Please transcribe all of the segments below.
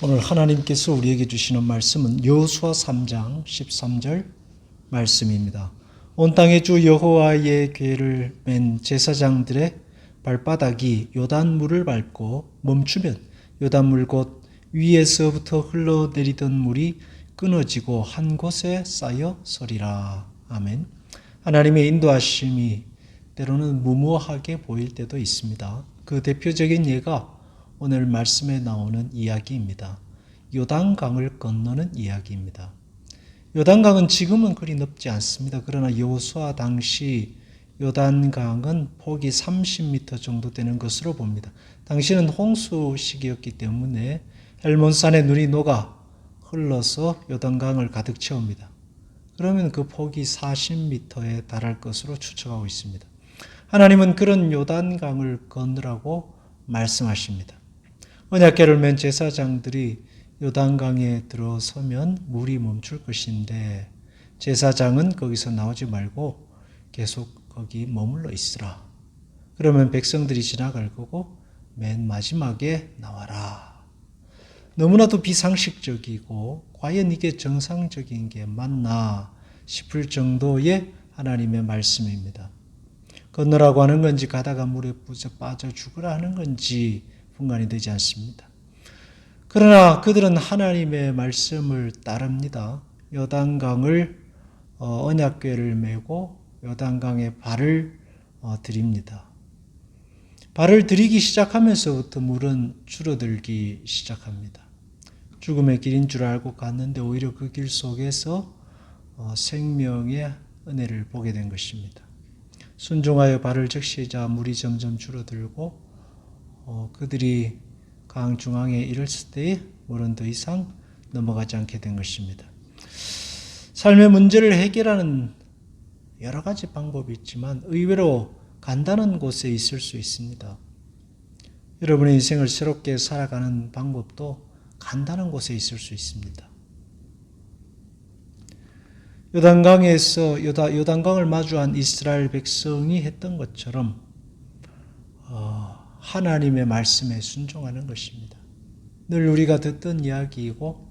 오늘 하나님께서 우리에게 주시는 말씀은 여호수아 3장 13절 말씀입니다. 온 땅의 주 여호와의 궤를 맨 제사장들의 발바닥이 요단물을 밟고 멈추면 요단물 곧 위에서부터 흘러내리던 물이 끊어지고 한 곳에 쌓여 서리라. 아멘. 하나님의 인도하심이 때로는 무모하게 보일 때도 있습니다. 그 대표적인 예가 오늘 말씀에 나오는 이야기입니다. 요단강을 건너는 이야기입니다. 요단강은 지금은 그리 넓지 않습니다. 그러나 여호수아 당시 요단강은 폭이 30m 정도 되는 것으로 봅니다. 당시는 홍수 시기였기 때문에 헬몬산의 눈이 녹아 흘러서 요단강을 가득 채웁니다. 그러면 그 폭이 40m에 달할 것으로 추측하고 있습니다. 하나님은 그런 요단강을 건너라고 말씀하십니다. 언약궤를 맨 제사장들이 요단강에 들어서면 물이 멈출 것인데 제사장은 거기서 나오지 말고 계속 거기 머물러 있으라. 그러면 백성들이 지나갈 거고 맨 마지막에 나와라. 너무나도 비상식적이고 과연 이게 정상적인 게 맞나 싶을 정도의 하나님의 말씀입니다. 건너라고 하는 건지 가다가 물에 빠져 죽으라 하는 건지 분간이 되지 않습니다. 그러나 그들은 하나님의 말씀을 따릅니다. 요단강을 언약궤를 메고 요단강에 발을 들입니다. 발을 들이기 시작하면서부터 물은 줄어들기 시작합니다. 죽음의 길인 줄 알고 갔는데 오히려 그 길 속에서 생명의 은혜를 보게 된 것입니다. 순종하여 발을 적시자 물이 점점 줄어들고 그들이 강 중앙에 이르렀을 때에 물은 더 이상 넘어가지 않게 된 것입니다. 삶의 문제를 해결하는 여러 가지 방법이 있지만 의외로 간단한 곳에 있을 수 있습니다. 여러분의 인생을 새롭게 살아가는 방법도 간단한 곳에 있을 수 있습니다. 요단강에서 요단강을 마주한 이스라엘 백성이 했던 것처럼 하나님의 말씀에 순종하는 것입니다. 늘 우리가 듣던 이야기이고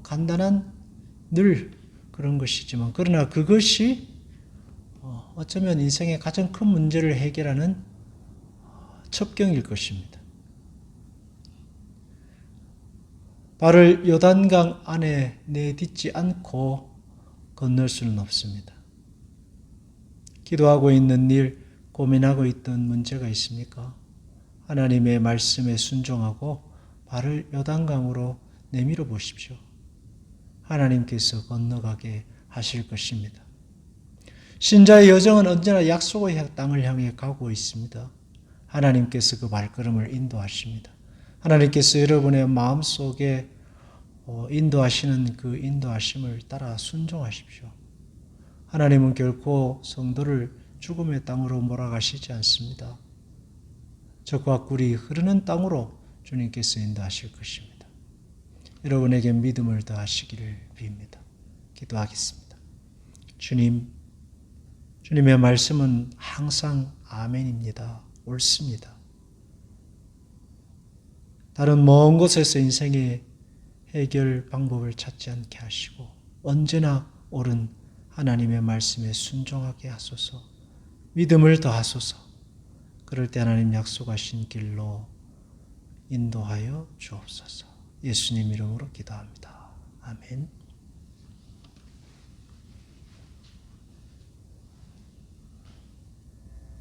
간단한 늘 그런 것이지만 그러나 그것이 어쩌면 인생의 가장 큰 문제를 해결하는 첩경일 것입니다. 발을 요단강 안에 내딛지 않고 건널 수는 없습니다. 기도하고 있는 일, 고민하고 있던 문제가 있습니까? 하나님의 말씀에 순종하고 발을 요단강으로 내밀어 보십시오. 하나님께서 건너가게 하실 것입니다. 신자의 여정은 언제나 약속의 땅을 향해 가고 있습니다. 하나님께서 그 발걸음을 인도하십니다. 하나님께서 여러분의 마음속에 인도하시는 그 인도하심을 따라 순종하십시오. 하나님은 결코 성도를 죽음의 땅으로 몰아가시지 않습니다. 적과 꿀이 흐르는 땅으로 주님께서 인도하실 것입니다. 여러분에게 믿음을 더하시기를 빕니다. 기도하겠습니다. 주님의 말씀은 항상 아멘입니다. 옳습니다. 다른 먼 곳에서 인생의 해결 방법을 찾지 않게 하시고 언제나 옳은 하나님의 말씀에 순종하게 하소서. 믿음을 더하소서. 그럴 때 하나님 약속하신 길로 인도하여 주옵소서. 예수님 이름으로 기도합니다. 아멘.